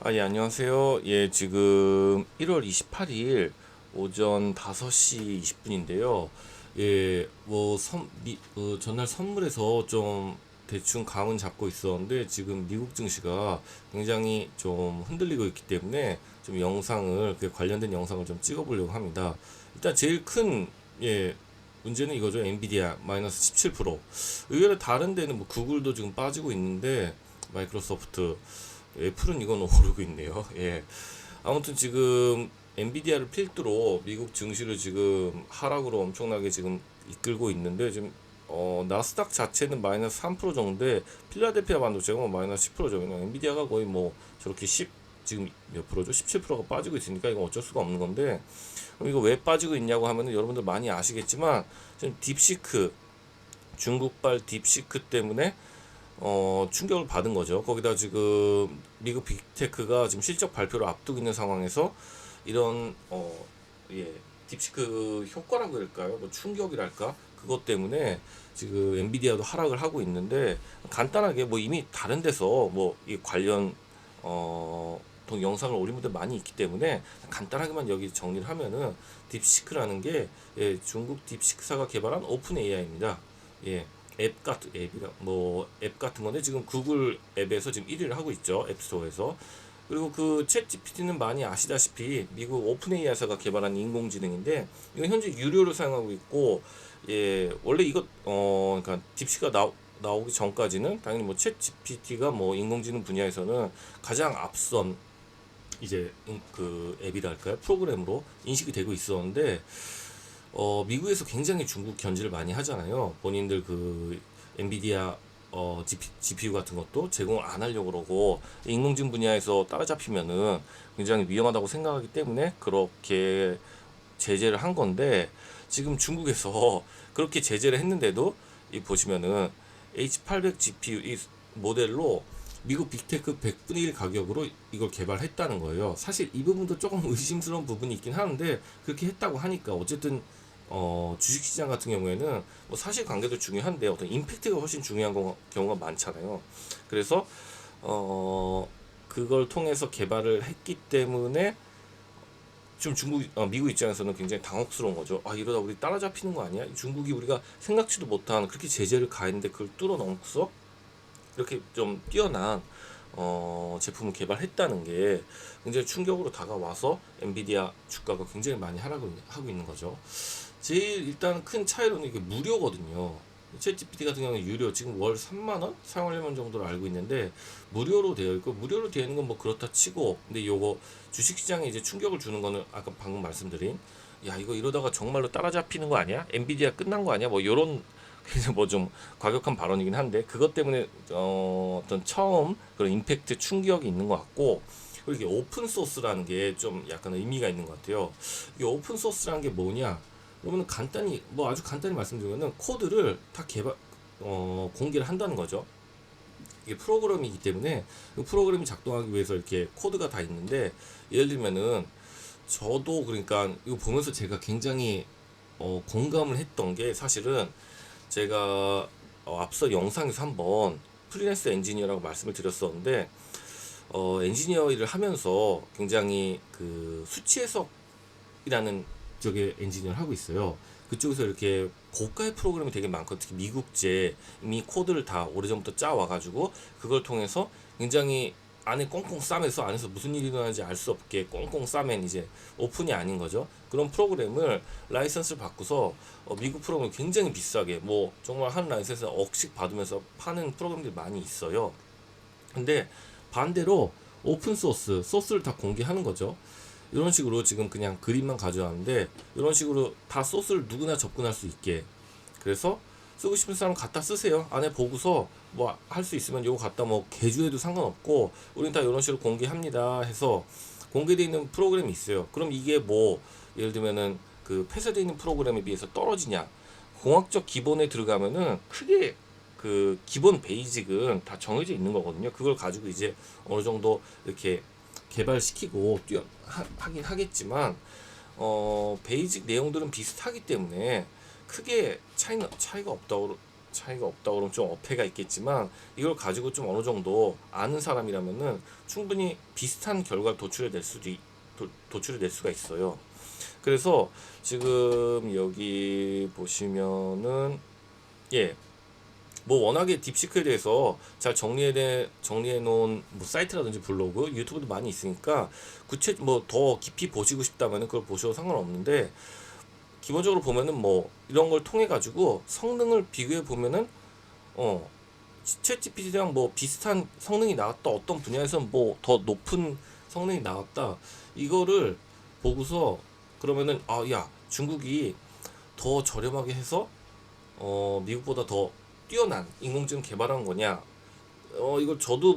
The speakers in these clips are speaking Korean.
예, 안녕하세요. 예, 지금 1월 28일 오전 5시 20분인데요. 예, 전날 선물에서 좀 대충 감은 잡고 있었는데 지금 미국 증시가 굉장히 좀 흔들리고 있기 때문에 좀 그 관련된 영상을 좀 찍어보려고 합니다. 일단 제일 큰, 예, 문제는 이거죠. 엔비디아 마이너스 17%. 의외로 다른 데는 뭐 구글도 지금 빠지고 있는데 마이크로소프트 애플은 이건 오르고 있네요. 예. 아무튼 지금 엔비디아를 필두로 미국 증시를 지금 하락으로 엄청나게 지금 이끌고 있는데 지금 나스닥 자체는 마이너스 3% 정도인데 필라델피아 반도체가 뭐 마이너스 10%죠. 그냥 엔비디아가 거의 뭐 저렇게 10 지금 몇 프로죠? 17%가 빠지고 있으니까 이건 어쩔 수가 없는 건데 그럼 이거 왜 빠지고 있냐고 하면은 여러분들 많이 아시겠지만 지금 딥시크 중국발 딥시크 때문에 충격을 받은 거죠. 거기다 지금 미국 빅테크가 지금 실적 발표를 앞두고 있는 상황에서 이런 예, 딥시크 효과라고 할까요? 뭐 충격이랄까? 그것 때문에 지금 엔비디아도 하락을 하고 있는데 간단하게 뭐 이미 다른 데서 뭐 이 관련 영상을 올린 분들 많이 있기 때문에 간단하게만 여기 정리를 하면은 딥시크라는 게 중국 딥시크사가 개발한 오픈 AI입니다. 예. 앱 같은 건데 지금 구글 앱에서 지금 1위를 하고 있죠. 앱스토어에서. 그리고 그 챗 GPT는 많이 아시다시피 미국 오픈 AI사가 개발한 인공지능인데 이건 현재 유료로 사용하고 있고 원래 그러니까 딥시가 나오기 전까지는 당연히 뭐 챗 GPT가 뭐 인공지능 분야에서는 가장 앞선 그 앱이랄까요? 프로그램으로 인식이 되고 있었는데 미국에서 굉장히 중국 견제를 많이 하잖아요. 본인들 그 엔비디아 GPU 같은 것도 제공을 안 하려고 그러고 인공지능 분야에서 따라잡히면은 굉장히 위험하다고 생각하기 때문에 그렇게 제재를 한 건데 지금 중국에서 그렇게 제재를 했는데도 이 보시면은 H800 GPU 이 모델로 미국 빅테크 100분의 1 가격으로 이걸 개발했다는 거예요. 사실 이 부분도 조금 의심스러운 부분이 있긴 하는데 그렇게 했다고 하니까 어쨌든 주식시장 같은 경우에는 뭐 사실관계도 중요한데 어떤 임팩트가 훨씬 중요한 경우가 많잖아요. 그래서 어, 그걸 통해서 개발을 했기 때문에 좀 미국 입장에서는 굉장히 당혹스러운 거죠. 아, 이러다 우리 따라잡히는 거 아니야? 중국이 우리가 생각지도 못한 그렇게 제재를 가했는데 그걸 뚫어넘고서 이렇게 좀 뛰어난 제품을 개발했다는 게 굉장히 충격으로 다가와서 엔비디아 주가가 굉장히 많이 하락을 하고 있는 거죠. 제일 일단 큰 차이로는 이게 무료거든요. 챗 GPT 같은 경우는 유료, 지금 월 3만 원 사용하려면 정도로 알고 있는데 무료로 되어 있고 무료로 되어 있는 건 뭐 그렇다 치고 근데 요거 주식시장에 이제 충격을 주는 거는 아까 방금 말씀드린 야 이거 이러다가 정말로 따라잡히는 거 아니야? 엔비디아 끝난 거 아니야? 뭐 요런 그래서 뭐 좀 과격한 발언이긴 한데 그것 때문에 어떤 처음 그런 임팩트 충격이 있는 것 같고 그리고 이게 오픈 소스라는 게 좀 약간 의미가 있는 것 같아요. 이게 오픈 소스라는 게 뭐냐? 그러면 간단히 뭐 아주 간단히 말씀드리면은 코드를 다 공개를 한다는 거죠. 이게 프로그램이기 때문에 그 프로그램이 작동하기 위해서 이렇게 코드가 다 있는데 예를 들면은 저도 그러니까 이거 보면서 제가 굉장히 공감을 했던 게 사실은 제가 앞서 영상에서 한번 프리랜서 엔지니어라고 말씀을 드렸었는데 엔지니어 일을 하면서 굉장히 그 수치 해석이라는 쪽에 엔지니어를 하고 있어요. 그쪽에서 이렇게 고가의 프로그램이 되게 많고 특히 미국제 이미 코드를 다 오래전부터 짜 와가지고 그걸 통해서 굉장히 안에 꽁꽁 싸매서 안에서 무슨 일이 일어나는지 알 수 없게 꽁꽁 싸맨 이제 오픈이 아닌 거죠. 그런 프로그램을 라이선스를 받고서 미국 프로그램을 굉장히 비싸게 뭐 정말 한 라이선스 억씩 받으면서 파는 프로그램들이 많이 있어요. 근데 반대로 오픈 소스를 다 공개하는 거죠. 이런 식으로 지금 그냥 그림만 가져왔는데 이런 식으로 다 소스를 누구나 접근할 수 있게 그래서 쓰고 싶은 사람 갖다 쓰세요. 안에 보고서 뭐 할 수 있으면 요거 갖다 뭐 개조해도 상관없고 우린 다 이런 식으로 공개합니다 해서 공개되어 있는 프로그램이 있어요. 그럼 이게 뭐 예를 들면은 그 폐쇄되어 있는 프로그램에 비해서 떨어지냐? 공학적 기본에 들어가면은 크게 그 기본 베이직은 다 정해져 있는 거거든요. 그걸 가지고 이제 어느 정도 이렇게 개발시키고 하긴 하겠지만 베이직 내용들은 비슷하기 때문에 크게 차이가 없다고 차이가 없다 그러면 좀 어폐가 있겠지만 이걸 가지고 좀 어느 정도 아는 사람이라면은 충분히 비슷한 결과를 도출해 낼 수가 있어요. 그래서 지금 여기 보시면은 예, 뭐 워낙에 딥시크에 대해서 잘 정리해 놓은 뭐 사이트라든지 블로그, 유튜브도 많이 있으니까 구체 뭐 더 깊이 보시고 싶다면은 그걸 보셔도 상관없는데 기본적으로 보면은 뭐 이런 걸 통해 가지고 성능을 비교해 보면은 어 챗 GPT랑 뭐 비슷한 성능이 나왔다, 어떤 분야에서는 뭐 더 높은 성능이 나왔다, 이거를 보고서 그러면은 아 야 중국이 더 저렴하게 해서 미국보다 더 뛰어난 인공지능 개발한 거냐, 이걸 저도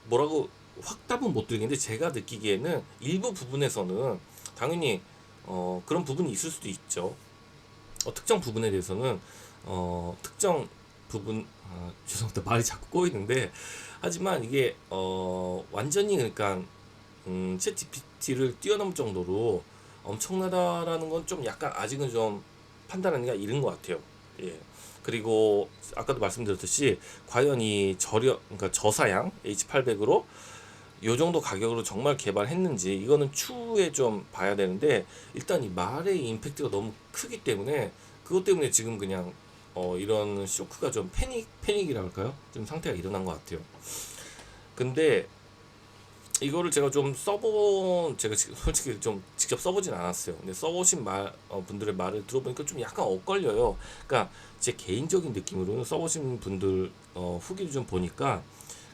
뭐라고 확답은 못 드리겠는데 제가 느끼기에는 일부 부분에서는 당연히 그런 부분이 있을 수도 있죠. 특정 부분에 대해서는 특정 부분, 죄송합니다, 말이 자꾸 꼬이는데, 하지만 이게 완전히 그러니까 챗 GPT를 뛰어넘을 정도로 엄청나다라는 건 좀 약간 아직은 좀 판단하기가 이른 것 같아요. 예. 그리고 아까도 말씀드렸듯이 과연 이 그러니까 저사양 H800으로 요 정도 가격으로 정말 개발했는지 이거는 추후에 좀 봐야 되는데, 일단 이 말의 임팩트가 너무 크기 때문에 그것 때문에 지금 그냥 이런 쇼크가 좀 패닉이라 할까요? 좀 상태가 일어난 것 같아요. 근데 이거를 제가 좀 제가 솔직히 좀 직접 써보진 않았어요. 근데 써보신 분들의 말을 들어보니까 좀 약간 엇갈려요. 그러니까 제 개인적인 느낌으로는 써보신 분들 후기를 좀 보니까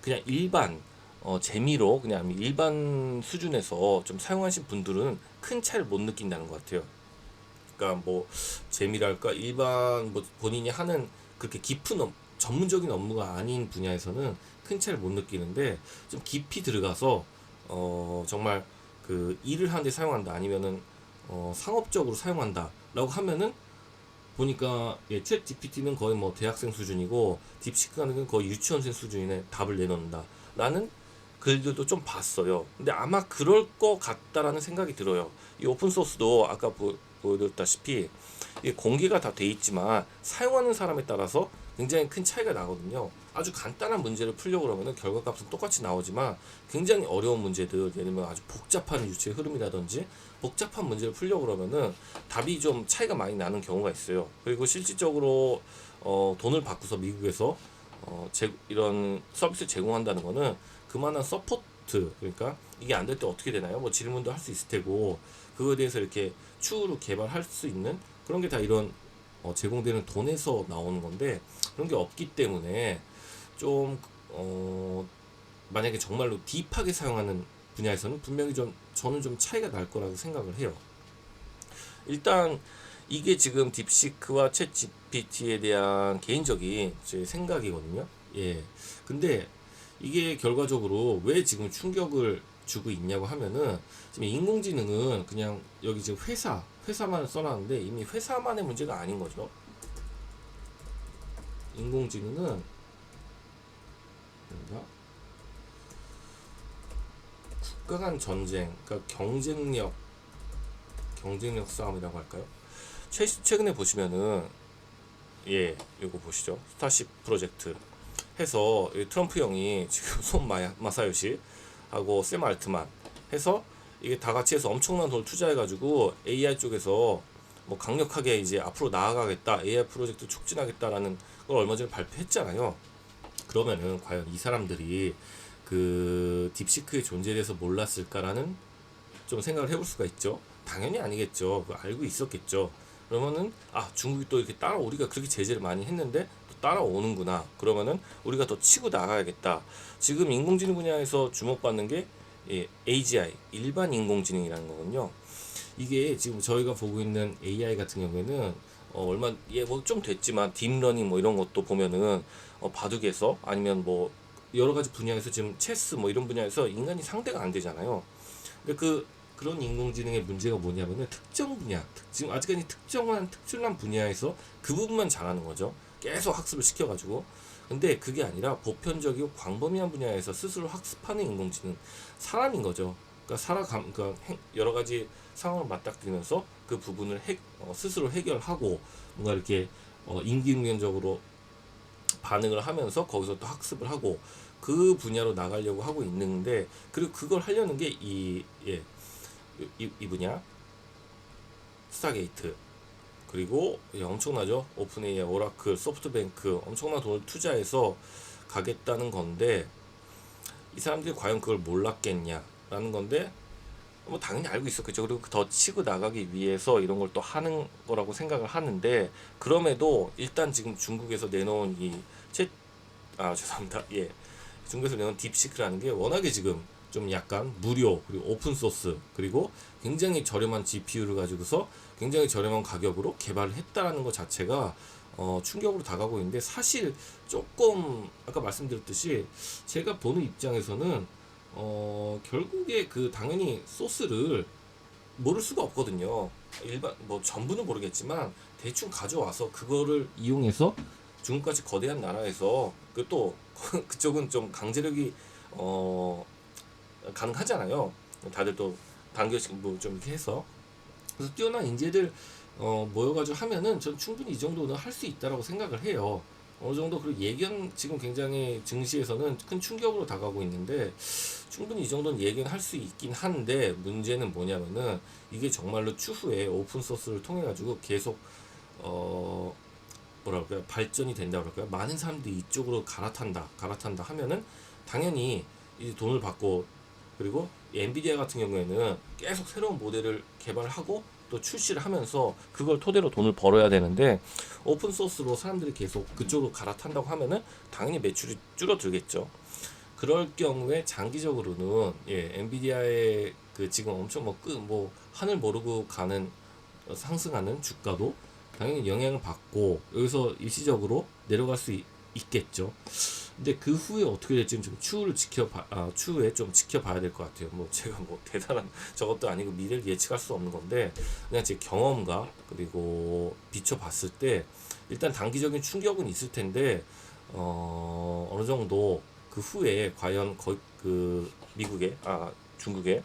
그냥 일반 재미로 그냥 일반 수준에서 좀 사용하신 분들은 큰 차이를 못 느낀다는 것 같아요. 그러니까 뭐 재미랄까 일반 뭐 본인이 하는 그렇게 깊은 전문적인 업무가 아닌 분야에서는 큰 차이를 못 느끼는데, 좀 깊이 들어가서 정말 그 일을 하는데 사용한다, 아니면은 상업적으로 사용한다라고 하면은 보니까 챗 GPT는 거의 뭐 대학생 수준이고 딥시크는 거의 유치원생 수준의 답을 내놓는다라는 글들도 좀 봤어요. 근데 아마 그럴 것 같다라는 생각이 들어요. 이 오픈 소스도 아까 보여드렸다시피 이게 공개가 다 돼 있지만 사용하는 사람에 따라서 굉장히 큰 차이가 나거든요. 아주 간단한 문제를 풀려고 그러면 결과값은 똑같이 나오지만 굉장히 어려운 문제들, 예를 들면 아주 복잡한 유추의 흐름이라든지 복잡한 문제를 풀려고 그러면은 답이 좀 차이가 많이 나는 경우가 있어요. 그리고 실질적으로 돈을 받고서 미국에서 이런 서비스 제공한다는 거는 그만한 서포트, 그러니까 이게 안 될 때 어떻게 되나요? 뭐 질문도 할 수 있을 테고 그거에 대해서 이렇게 추후로 개발할 수 있는 그런 게 다 이런 제공되는 돈에서 나오는 건데, 그런 게 없기 때문에 좀 만약에 정말로 딥하게 사용하는 분야에서는 분명히 좀 저는 좀 차이가 날 거라고 생각을 해요. 일단 이게 지금 딥시크와 챗 GPT에 대한 개인적인 제 생각이거든요. 예. 근데 이게 결과적으로 왜 지금 충격을 주고 있냐고 하면은, 지금 인공지능은 그냥 여기 지금 회사만 써놨는데 이미 회사만의 문제가 아닌 거죠. 인공지능은 뭔가 국가 간 전쟁, 그러니까 경쟁력 싸움이라고 할까요? 최근에 보시면은 이거 보시죠. 스타쉽 프로젝트 해서 트럼프 형이 지금 손 마사요시 하고 샘 알트만 해서 이게 다 같이 해서 엄청난 돈을 투자해가지고 AI 쪽에서 뭐 강력하게 이제 앞으로 나아가겠다, AI 프로젝트 촉진하겠다라는 걸 얼마 전에 발표했잖아요. 그러면은 과연 이 사람들이 그 딥시크의 존재에 대해서 몰랐을까라는 좀 생각을 해볼 수가 있죠. 당연히 아니겠죠. 그거 알고 있었겠죠. 그러면은 중국이 또 이렇게 우리가 그렇게 제재를 많이 했는데 또 따라오는구나. 그러면은 우리가 더 치고 나가야겠다. 지금 인공지능 분야에서 주목받는 게 AGI, 일반 인공지능이라는 거군요. 이게 지금 저희가 보고 있는 AI 같은 경우에는 뭐 좀 됐지만 딥러닝 뭐 이런 것도 보면은 바둑에서 아니면 뭐 여러 가지 분야에서 지금 체스 뭐 이런 분야에서 인간이 상대가 안 되잖아요. 근데 그런 인공지능의 문제가 뭐냐면은 특정 분야, 지금 아직까지 특출난 분야에서 그 부분만 잘하는 거죠. 계속 학습을 시켜가지고. 근데 그게 아니라 보편적이고 광범위한 분야에서 스스로 학습하는 인공지능, 사람인 거죠. 그러니까 여러 가지 상황을 맞닥뜨리면서 그 부분을 스스로 해결하고 뭔가 이렇게 인기응변적으로 반응을 하면서 거기서 또 학습을 하고 그 분야로 나가려고 하고 있는데, 그리고 그걸 하려는 게 이 분야 스타게이트, 그리고 엄청나죠. 오픈AI, 오라클, 소프트뱅크 엄청난 돈을 투자해서 가겠다는 건데, 이 사람들이 과연 그걸 몰랐겠냐라는 건데, 뭐 당연히 알고 있었겠죠. 그리고 더 치고 나가기 위해서 이런 걸 또 하는 거라고 생각을 하는데, 그럼에도 일단 지금 중국에서 내놓은 죄송합니다. 중국에서 내놓은 딥시크라는 게 워낙에 지금 좀 약간 무료, 그리고 오픈 소스, 그리고 굉장히 저렴한 GPU를 가지고서 굉장히 저렴한 가격으로 개발을 했다라는 것 자체가 충격으로 다가오고 있는데, 사실 조금 아까 말씀드렸듯이 제가 보는 입장에서는 결국에 그 당연히 소스를 모를 수가 없거든요. 일반 뭐 전부는 모르겠지만 대충 가져와서 그거를 이용해서 중국같이 거대한 나라에서 그 또 그쪽은 좀 강제력이 가능하잖아요. 다들 또 단결식 뭐좀 이렇게 해서, 그래서 뛰어난 인재들 모여가지고 하면은 전 충분히 이 정도는 할 수 있다라고 생각을 해요. 어느 정도. 그리고 예견 지금 굉장히 증시에서는 큰 충격으로 다가오고 있는데, 충분히 이 정도는 예견할 수 있긴 한데, 문제는 뭐냐면은 이게 정말로 추후에 오픈 소스를 통해 가지고 계속 뭐랄까요, 발전이 된다 그럴까요? 많은 사람들이 이쪽으로 갈아탄다 하면은 당연히 이 돈을 받고, 그리고 엔비디아 같은 경우에는 계속 새로운 모델을 개발하고 또 출시를 하면서 그걸 토대로 돈을 벌어야 되는데, 오픈 소스로 사람들이 계속 그쪽으로 갈아탄다고 하면은 당연히 매출이 줄어들겠죠. 그럴 경우에 장기적으로는 엔비디아의 그 지금 엄청 뭐 하늘 모르고 가는 상승하는 주가도 당연히 영향을 받고 여기서 일시적으로 내려갈 수 있겠죠. 근데 그 후에 어떻게 될지는 좀 추후에 좀 지켜봐야 될 것 같아요. 뭐 제가 뭐 대단한 저것도 아니고 미래를 예측할 수 없는 건데, 그냥 제 경험과 그리고 비춰봤을 때 일단 단기적인 충격은 있을 텐데, 어느 정도 그 후에 과연 그 중국의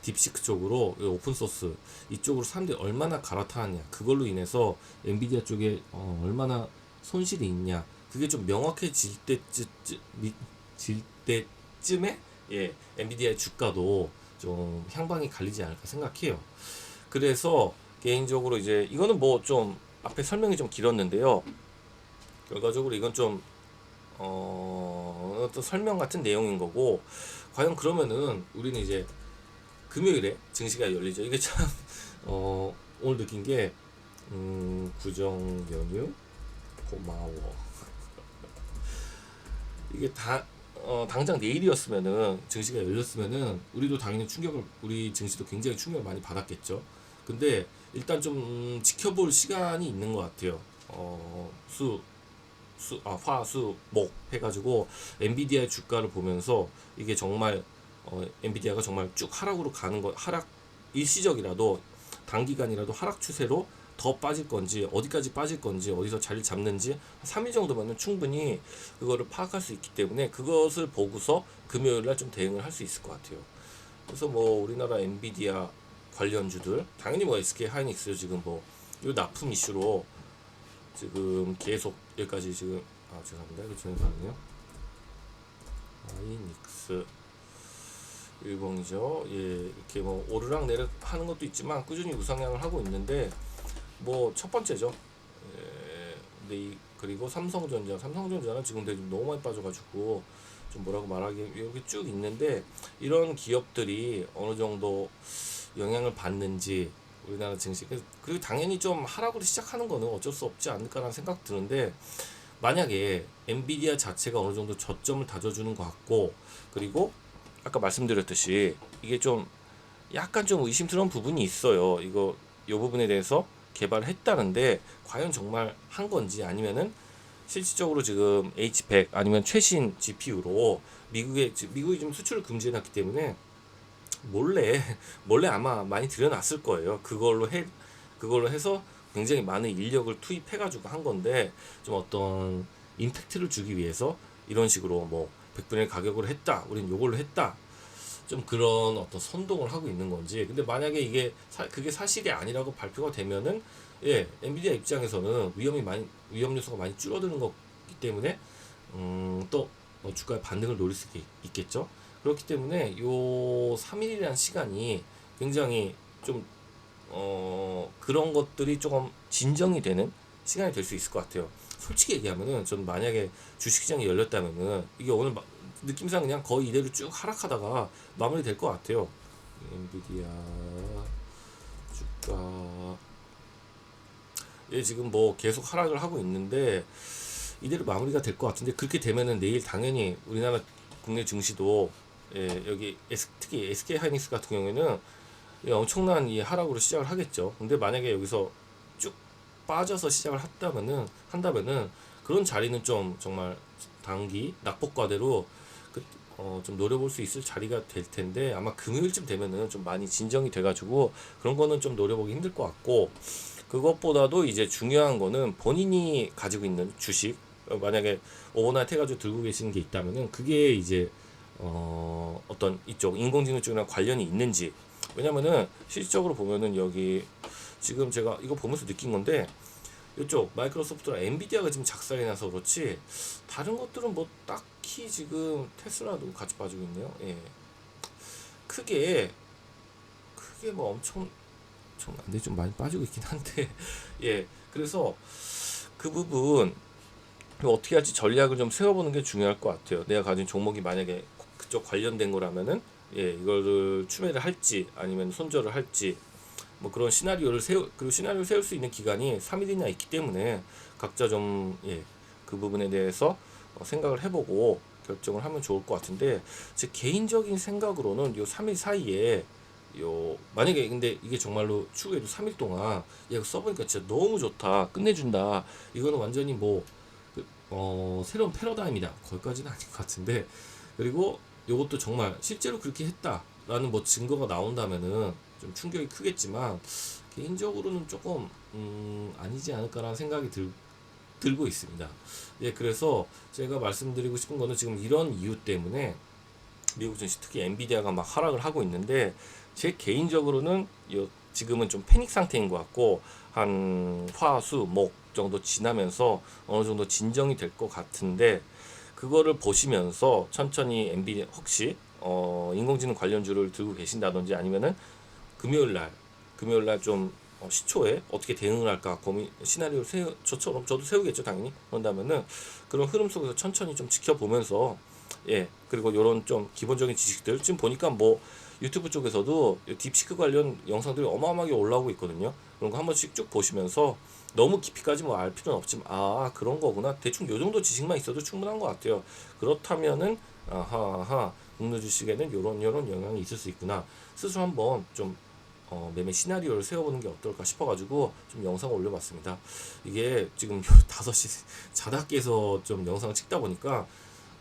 딥시크 쪽으로 오픈 소스 이쪽으로 사람들이 얼마나 갈아타느냐, 그걸로 인해서 엔비디아 쪽에 얼마나 손실이 있냐, 그게 좀 명확해질 때쯤에 엔비디아의 주가도 좀 향방이 갈리지 않을까 생각해요. 그래서 개인적으로 이제 이거는 뭐 좀 앞에 설명이 좀 길었는데요. 결과적으로 이건 좀 어떤 설명 같은 내용인 거고, 과연 그러면은 우리는 이제 금요일에 증시가 열리죠. 이게 참 오늘 느낀 게 구정 연휴 고마워. 이게 당장 내일이었으면은, 증시가 열렸으면은 우리도 당연히 우리 증시도 굉장히 충격을 많이 받았겠죠. 근데 일단 좀 지켜볼 시간이 있는 것 같아요. 화, 수, 목 해가지고 엔비디아의 주가를 보면서 이게 정말 엔비디아가 정말 쭉 하락으로 가는 거, 일시적이라도 단기간이라도 하락 추세로 더 빠질 건지, 어디까지 빠질 건지, 어디서 자리를 잡는지 3일 정도면 충분히 그거를 파악할 수 있기 때문에, 그것을 보고서 금요일날 좀 대응을 할 수 있을 것 같아요. 그래서 뭐 우리나라 엔비디아 관련주들 당연히 뭐 SK 하이닉스 지금 뭐 이 납품 이슈로 지금 계속 여기까지 지금 죄송합니다. 이거 잠깐만요. 하이닉스 일봉이죠. 이렇게 뭐 오르락 내리락 하는 것도 있지만 꾸준히 우상향을 하고 있는데, 뭐 첫 번째죠. 근데 그리고 삼성전자는 지금 너무 많이 빠져가지고 좀 뭐라고 말하기, 여기 쭉 있는데, 이런 기업들이 어느 정도 영향을 받는지 우리나라 증시, 그리고 당연히 좀 하락으로 시작하는 거는 어쩔 수 없지 않을까라는 생각 드는데, 만약에 엔비디아 자체가 어느 정도 저점을 다져주는 것 같고, 그리고 아까 말씀드렸듯이 이게 좀 약간 좀 의심스러운 부분이 있어요. 이 부분에 대해서 개발을 했다는데 과연 정말 한 건지, 아니면은 실질적으로 지금 H100 아니면 최신 GPU로 미국이 지금 수출을 금지해놨기 때문에 몰래 아마 많이 들여놨을 거예요. 그걸로 해서 굉장히 많은 인력을 투입해가지고 한 건데, 좀 어떤 임팩트를 주기 위해서 이런 식으로 뭐 100분의 1 가격으로 했다, 우린 요걸로 했다, 좀 그런 어떤 선동을 하고 있는 건지. 근데 만약에 그게 사실이 아니라고 발표가 되면은 엔비디아 입장에서는 위험 요소가 많이 줄어드는 때문에 또 주가의 반등을 노릴 수 있겠죠. 그렇기 때문에 요 3일이라는 시간이 굉장히 좀 그런 것들이 조금 진정이 되는 시간이 될 수 있을 것 같아요. 솔직히 얘기하면은 전 만약에 주식시장이 열렸다면은 이게 오늘 느낌상 그냥 거의 이대로 쭉 하락하다가 마무리될 것 같아요. 엔비디아 주가 지금 뭐 계속 하락을 하고 있는데 이대로 마무리가 될 것 같은데, 그렇게 되면은 내일 당연히 우리나라 국내 증시도 여기 특히 SK하이닉스 같은 경우에는 엄청난 이 하락으로 시작을 하겠죠. 근데 만약에 여기서 쭉 빠져서 시작을 한다면은 그런 자리는 좀 정말 단기 낙폭과대로 좀 노려볼 수 있을 자리가 될 텐데, 아마 금요일쯤 되면은 좀 많이 진정이 돼가지고 그런 거는 좀 노려보기 힘들 것 같고, 그것보다도 이제 중요한 거는 본인이 가지고 있는 주식, 만약에 오버나이트 해가지고 들고 계시는 게 있다면은 그게 이제 어떤 이쪽 인공지능 쪽이랑 관련이 있는지. 왜냐면은 실질적으로 보면은 여기 지금 제가 이거 보면서 느낀 건데, 이쪽 마이크로소프트랑 엔비디아가 지금 작살이 나서 그렇지 다른 것들은 뭐 딱히 지금 테슬라도 같이 빠지고 있네요. 크게 뭐 엄청 안돼 좀 많이 빠지고 있긴 한데 그래서 그 부분 어떻게 할지 전략을 좀 세워보는 게 중요할 것 같아요. 내가 가진 종목이 만약에 그쪽 관련된 거라면은 이거를 추매를 할지 아니면 손절을 할지, 뭐 그런 그리고 시나리오를 세울 수 있는 기간이 3일이나 있기 때문에 각자 좀 그 부분에 대해서 생각을 해보고 결정을 하면 좋을 것 같은데, 제 개인적인 생각으로는 요 3일 사이에 만약에 근데 이게 정말로 추후에도 3일 동안 얘가 써보니까 진짜 너무 좋다, 끝내준다, 이거는 완전히 뭐 새로운 패러다임이다, 거기까지는 아닌 것 같은데, 그리고 이것도 정말 실제로 그렇게 했다라는 뭐 증거가 나온다면은 좀 충격이 크겠지만, 개인적으로는 조금 아니지 않을까라는 생각이 들고 있습니다. 그래서 제가 말씀드리고 싶은 거는 지금 이런 이유 때문에 미국 증시 특히 엔비디아가 막 하락을 하고 있는데, 제 개인적으로는 지금은 좀 패닉 상태인 것 같고, 한 화, 수, 목 정도 지나면서 어느 정도 진정이 될 것 같은데, 그거를 보시면서 천천히 엔비디아 혹시 인공지능 관련주를 들고 계신다든지, 아니면은 금요일날 좀 시초에 어떻게 대응을 할까 시나리오를 저도 세우겠죠 당연히. 그런다면은 그런 흐름 속에서 천천히 좀 지켜보면서 그리고 요런 좀 기본적인 지식들 지금 보니까 뭐 유튜브 쪽에서도 딥시크 관련 영상들이 어마어마하게 올라오고 있거든요. 그런 거 한 번씩 쭉 보시면서 너무 깊이까지 뭐 알 필요는 없지만 그런 거구나, 대충 요 정도 지식만 있어도 충분한 것 같아요. 그렇다면은 아하 국내 주식에는 요런 영향이 있을 수 있구나, 스스로 한번 좀 매매 시나리오를 세워보는 게 어떨까 싶어가지고 좀 영상을 올려봤습니다. 이게 지금 5시 자다 깨서 좀 영상을 찍다 보니까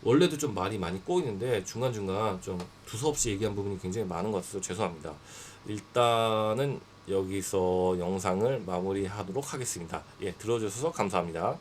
원래도 좀 말이 많이 꼬이는데 중간중간 좀 두서없이 얘기한 부분이 굉장히 많은 것 같아서 죄송합니다. 일단은 여기서 영상을 마무리하도록 하겠습니다. 들어주셔서 감사합니다.